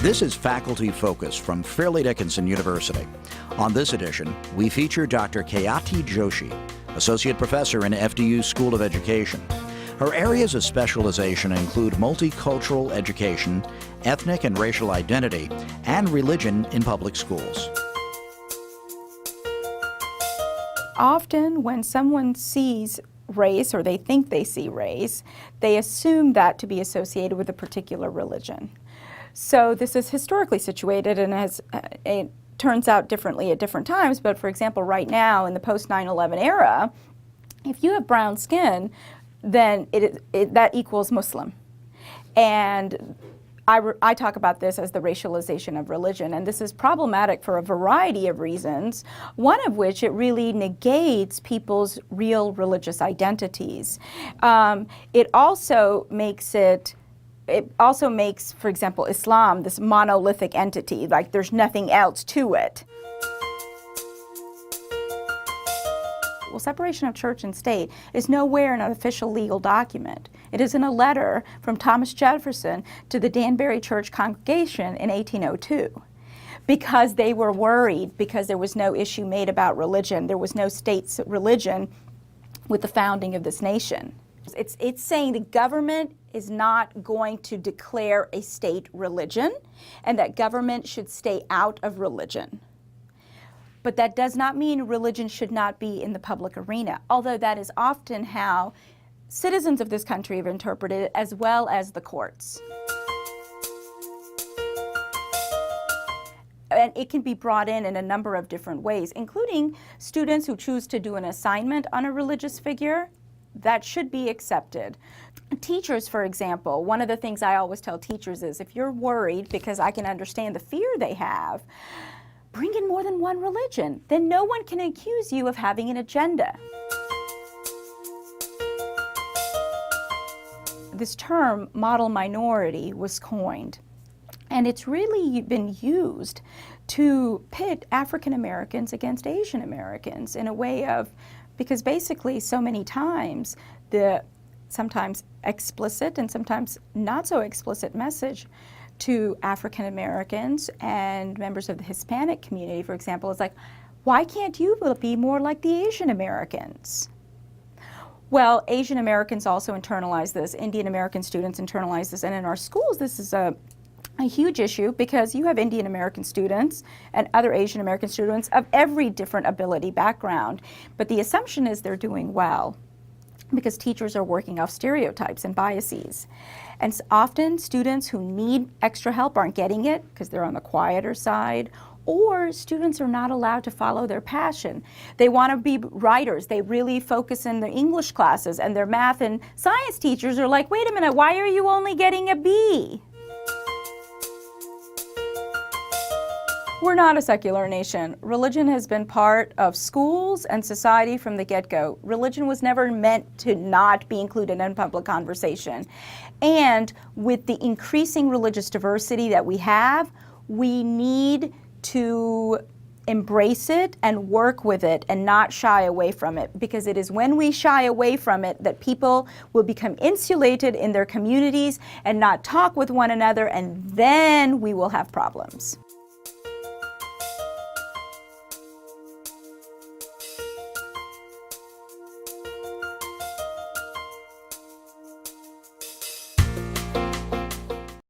This is Faculty Focus from Fairleigh Dickinson University. On this edition, we feature Dr. Khyati Joshi, Associate Professor in FDU's School of Education. Her areas of specialization include multicultural education, ethnic and racial identity, and religion in public schools. Often when someone sees race, or they think they see race, they assume that to be associated with a particular religion. So this is historically situated and it turns out differently at different times, but for example, right now in the post 9/11 era, if you have brown skin, then that equals Muslim. And I talk about this as the racialization of religion, and this is problematic for a variety of reasons, one of which it really negates people's real religious identities. It also makes, for example, Islam this monolithic entity, like there's nothing else to it. Well, separation of church and state is nowhere in an official legal document. It is in a letter from Thomas Jefferson to the Danbury Church congregation in 1802. Because they were worried, because there was no issue made about religion, there was no state's religion with the founding of this nation. It's saying the government is not going to declare a state religion and that government should stay out of religion. But that does not mean religion should not be in the public arena, although that is often how citizens of this country have interpreted it, as well as the courts. And it can be brought in a number of different ways, including students who choose to do an assignment on a religious figure. That should be accepted. Teachers, for example, one of the things I always tell teachers is if you're worried, because I can understand the fear they have, bring in more than one religion. Then no one can accuse you of having an agenda. This term, model minority, was coined, and it's really been used to pit African Americans against Asian Americans in a way of, because basically so many times the sometimes explicit and sometimes not so explicit message to African Americans and members of the Hispanic community, for example, is like, why can't you be more like the Asian Americans? Well, Asian Americans also internalize this, Indian American students internalize this, and in our schools this is a huge issue because you have Indian American students and other Asian American students of every different ability background, but the assumption is they're doing well because teachers are working off stereotypes and biases. And often students who need extra help aren't getting it because they're on the quieter side, or students are not allowed to follow their passion. They want to be writers. They really focus in their English classes, and their math and science teachers are like, wait a minute, why are you only getting a B? We're not a secular nation. Religion has been part of schools and society from the get-go. Religion was never meant to not be included in public conversation. And with the increasing religious diversity that we have, we need to embrace it and work with it and not shy away from it, because it is when we shy away from it that people will become insulated in their communities and not talk with one another, and then we will have problems.